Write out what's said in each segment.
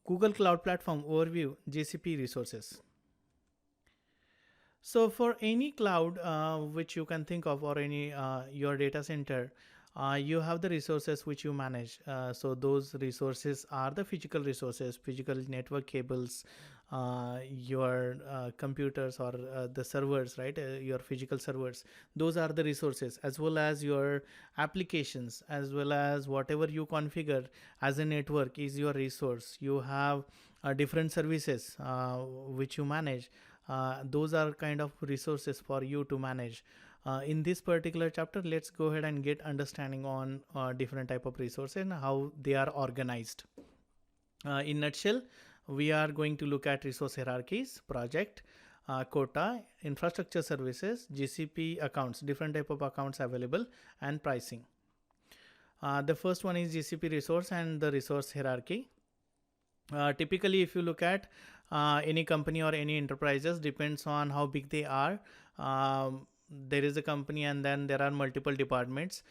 Google Cloud Platform Overview, GCP resources. So for any cloud which you can think of, or any your data center, you have the resources which you manage. So those resources are the physical resources, physical network cables, your computers, or the servers, right? Your physical servers. Those are the resources, as well as your applications, as well as whatever you configure as a network is your resource. You have different services which you manage. Those are kind of resources for you to manage. In this particular chapter, let's go ahead and get understanding on different type of resources and how they are organized. In nutshell, we are going to look at resource hierarchies, project, quota, infrastructure services, GCP accounts, different type of accounts available, and pricing. The first one is GCP resource and the resource hierarchy. Typically, if you look at any company or any enterprises, depends on how big they are. There is a company and then there are multiple departments.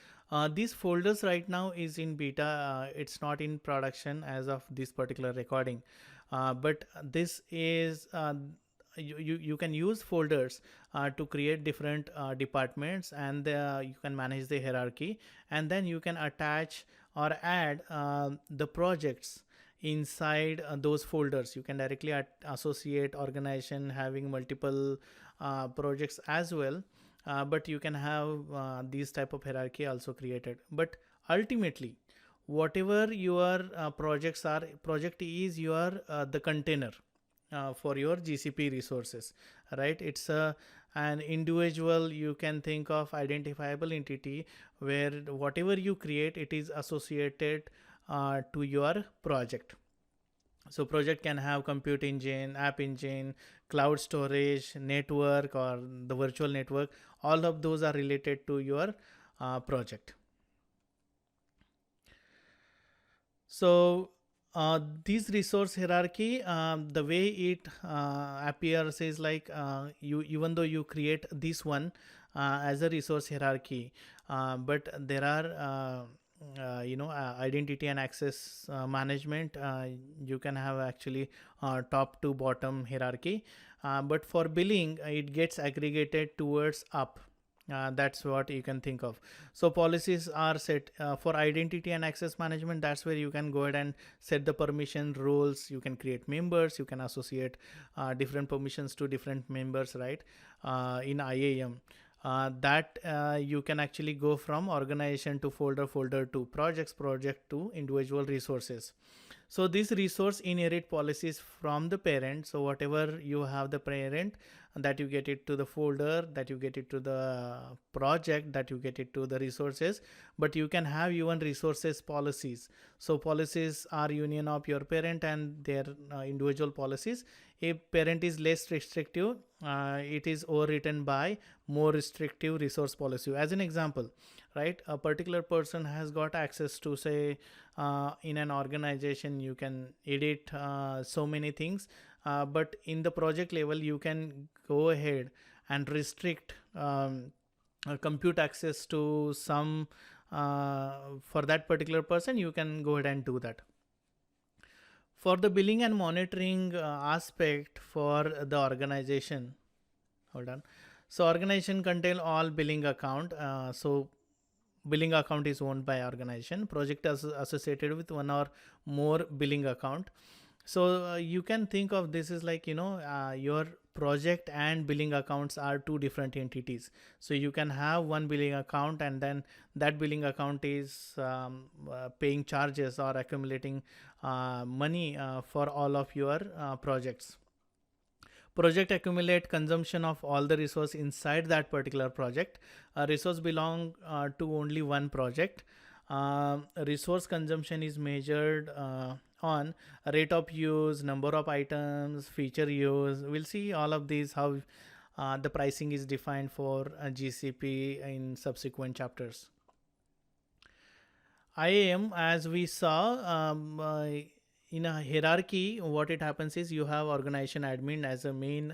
These folders right now is in beta. It's not in production as of this particular recording. But this is you can use folders to create different departments, and you can manage the hierarchy, and then you can attach or add the projects inside those folders. You can directly associate organization having multiple projects as well, but you can have these type of hierarchy also created. But ultimately, whatever your project is your the container for your GCP resources, right? It's an individual, you can think of identifiable entity where whatever you create, it is associated to your project. So project can have compute engine, app engine, cloud storage, network, or the virtual network. All of those are related to your project. So this resource hierarchy, the way it appears is like you, even though you create this one as a resource hierarchy, but there are identity and access management. You can have actually top to bottom hierarchy, but for billing, it gets aggregated towards up. That's what you can think of. So policies are set for identity and access management. That's where you can go ahead and set the permission roles. You can create members. You can associate different permissions to different members, right? In IAM. That you can actually go from organization to folder to project to individual resources. So this resource inherit policies from the parent. So whatever you have the parent, that you get it to the folder, that you get it to the project, that you get it to the resources. But you can have even resources policies. So policies are union of your parent and their individual policies. If parent is less restrictive, it is overwritten by more restrictive resource policy. As an example, right, a particular person has got access to, say, in an organization, you can edit so many things, but in the project level, you can go ahead and restrict compute access to some for that particular person. You can go ahead and do that. For the billing and monitoring aspect for the organization, hold on. So organization contain all billing account. So billing account is owned by organization. Project is associated with one or more billing account. So you can think of this is like, your project and billing accounts are two different entities. So you can have one billing account, and then that billing account is paying charges or accumulating money for all of your projects. Project accumulate consumption of all the resource inside that particular project. Resource belong to only one project. Resource consumption is measured on rate of use, number of items, feature use. We'll see all of these, how the pricing is defined for GCP in subsequent chapters. IAM, as we saw, in a hierarchy, what it happens is you have organization admin as a main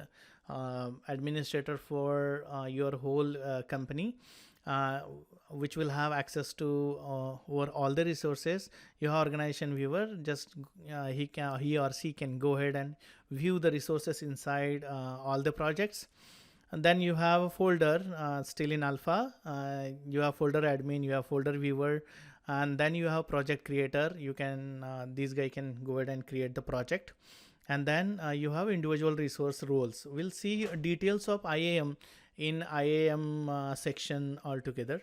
administrator for your whole company. uh, which will have access to over all the resources. You have organization viewer, just he or she can go ahead and view the resources inside all the projects. And then you have a folder still in alpha. You have folder admin, you have folder viewer, and then you have project creator. You can this guy can go ahead and create the project. And then you have individual resource roles. We'll see details of IAM in IAM section altogether,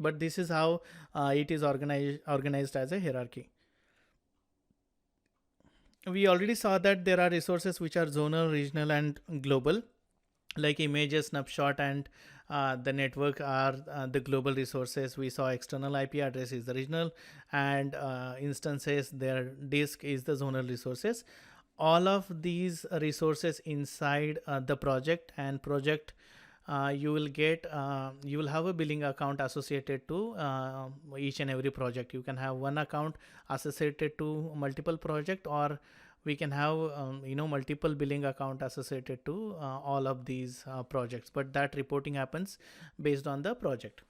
but this is how it is organized as a hierarchy. We already saw that there are resources which are zonal, regional, and global, like images, snapshot, and the network are the global resources. We saw external IP address is the regional, and instances, their disk is the zonal resources. All of these resources inside the project and project, you will get you will have a billing account associated to each and every project. You can have one account associated to multiple project, or we can have multiple billing account associated to all of these projects, but that reporting happens based on the project.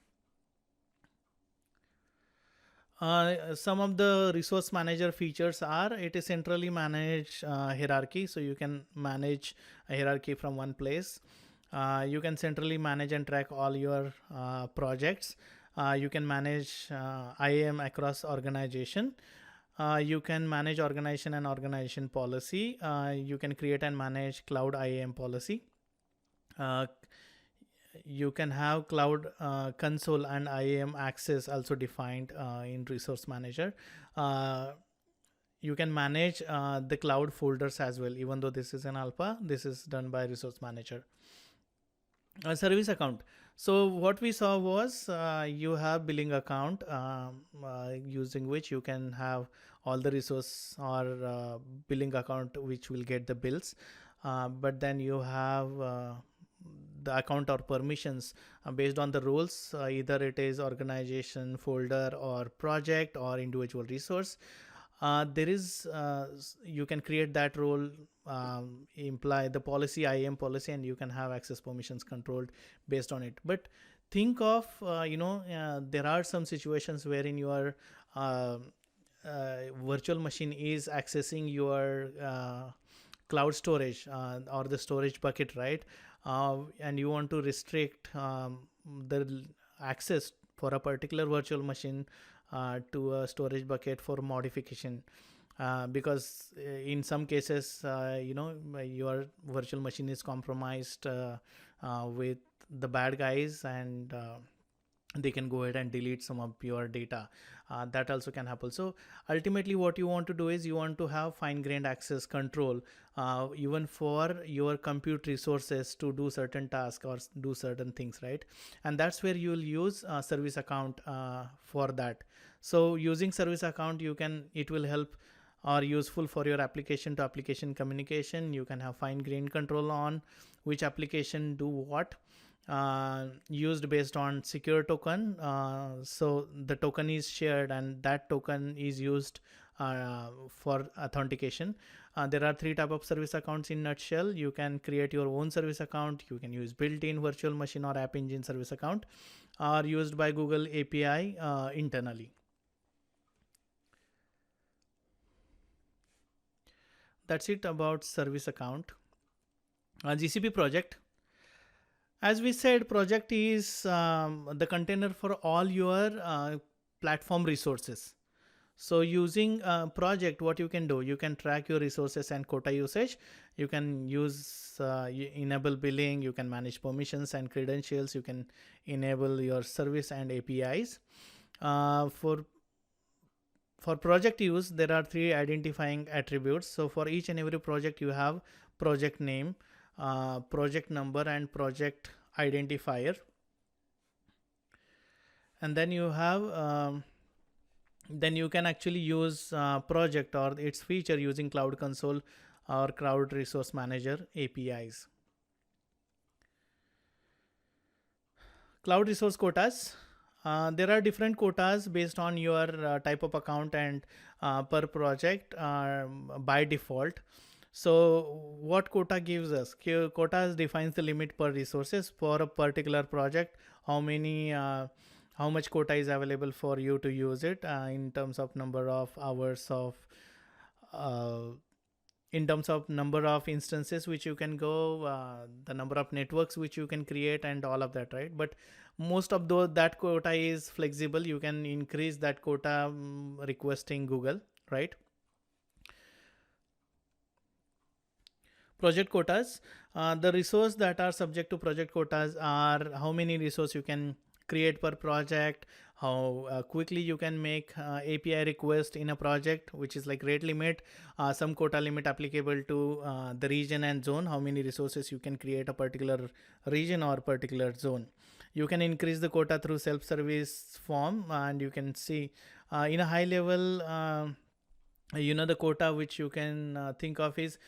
Some of the resource manager features are, it is centrally managed hierarchy, so you can manage a hierarchy from one place. You can centrally manage and track all your projects. You can manage IAM across organization. You can manage organization and organization policy. You can create and manage cloud IAM policy. You can have cloud console and IAM access also defined in resource manager. You can manage the cloud folders as well. Even though this is an alpha, this is done by resource manager. Service account. So what we saw was you have billing account using which you can have all the resource or billing account which will get the bills. But then you have the account or permissions based on the roles. Either it is organization, folder, or project, or individual resource. There is you can create that role, imply the policy, IAM policy, and you can have access permissions controlled based on it. But think of there are some situations wherein your virtual machine is accessing your cloud storage or the storage bucket, right? And you want to restrict the access for a particular virtual machine to a storage bucket for modification, because in some cases your virtual machine is compromised with the bad guys, and they can go ahead and delete some of your data. That also can happen. So ultimately what you want to do is you want to have fine-grained access control even for your compute resources to do certain tasks or do certain things, right? And that's where you will use service account for that. So using service account, it will help or useful for your application to application communication. You can have fine-grained control on which application do what, used based on secure token. So the token is shared and that token is used for authentication. There are three type of service accounts in nutshell. You can create your own service account. You can use built-in virtual machine or App Engine service account, or used by Google API internally. That's it about service account. GCP project. As we said, project is the container for all your platform resources. So using project, what you can do, you can track your resources and quota usage. You can use enable billing. You can manage permissions and credentials. You can enable your service and APIs. For project use, there are three identifying attributes. So for each and every project, you have project name, project number, and project identifier. And then you have then you can actually use project or its feature using Cloud Console or Cloud Resource Manager APIs. Cloud resource quotas. There are different quotas based on your type of account and per project by default. So what quota gives us? Quota defines the limit per resources for a particular project. How many, how much quota is available for you to use it in terms of number of hours of, uh, in terms of number of instances which you can go, the number of networks which you can create, and all of that, right? But most of those, that quota is flexible. You can increase that quota requesting Google, right? Project quotas, the resource that are subject to project quotas are how many resource you can create per project, how quickly you can make API request in a project, which is like rate limit, some quota limit applicable to the region and zone, how many resources you can create a particular region or particular zone. You can increase the quota through self-service form, and you can see in a high level, the quota which you can think of is,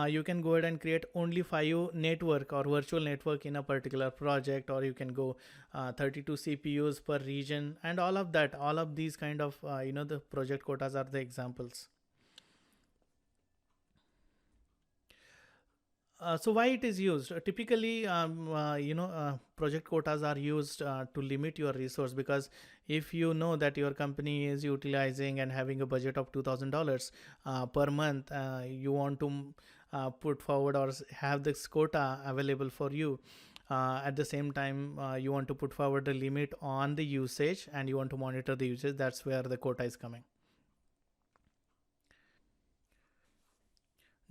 you can go ahead and create only 5 network or virtual network in a particular project, or you can go 32 CPUs per region, and all of that, all of these kind of the project quotas are the examples. So why it is used? Typically, project quotas are used to limit your resource, because if you know that your company is utilizing and having a budget of $2,000 per month, you want to put forward or have this quota available for you. At the same time, you want to put forward the limit on the usage, and you want to monitor the usage. That's where the quota is coming.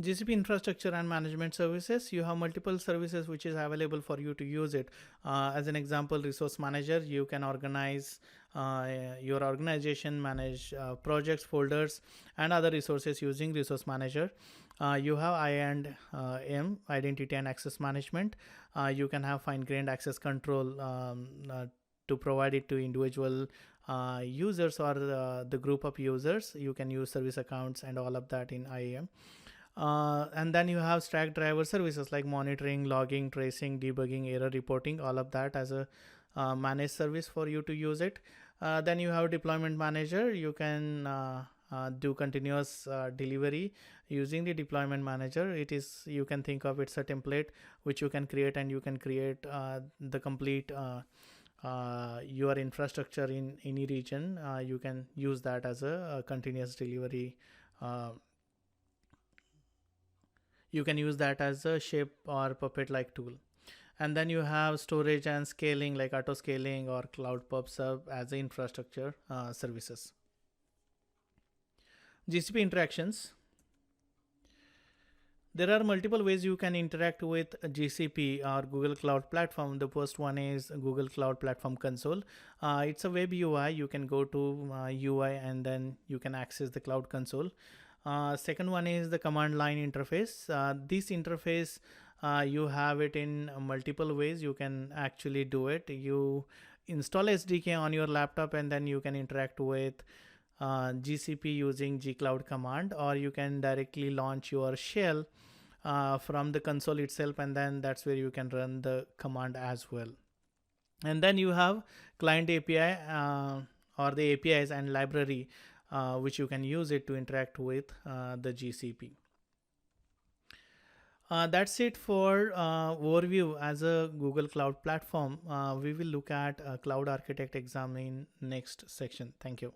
GCP infrastructure and management services, you have multiple services which is available for you to use it. As an example, resource manager, you can organize your organization, manage projects, folders, and other resources using resource manager. You have I&M, identity and access management. You can have fine-grained access control to provide it to individual users or the group of users. You can use service accounts and all of that in IAM. And then you have Stackdriver services like monitoring, logging, tracing, debugging, error reporting, all of that as a managed service for you to use it. Then you have deployment manager. You can do continuous delivery using the deployment manager. It is, you can think of it's a template which you can create, and you can create the complete your infrastructure in any region. You can use that as a continuous delivery. You can use that as a shape or puppet like tool. And then you have storage and scaling like auto scaling or cloud pub sub as the infrastructure services. GCP interactions. There are multiple ways you can interact with GCP or Google Cloud Platform. The first one is Google Cloud Platform Console. It's a web UI. You can go to UI and then you can access the Cloud Console. Second one is the command line interface. This interface, you have it in multiple ways. You can actually do it. You install SDK on your laptop, and then you can interact with GCP using gcloud command, or you can directly launch your shell from the console itself, and then that's where you can run the command as well. And then you have client API or the APIs and library which you can use it to interact with the GCP. That's it for overview as a Google Cloud Platform. We will look at a Cloud Architect exam in next section. Thank you.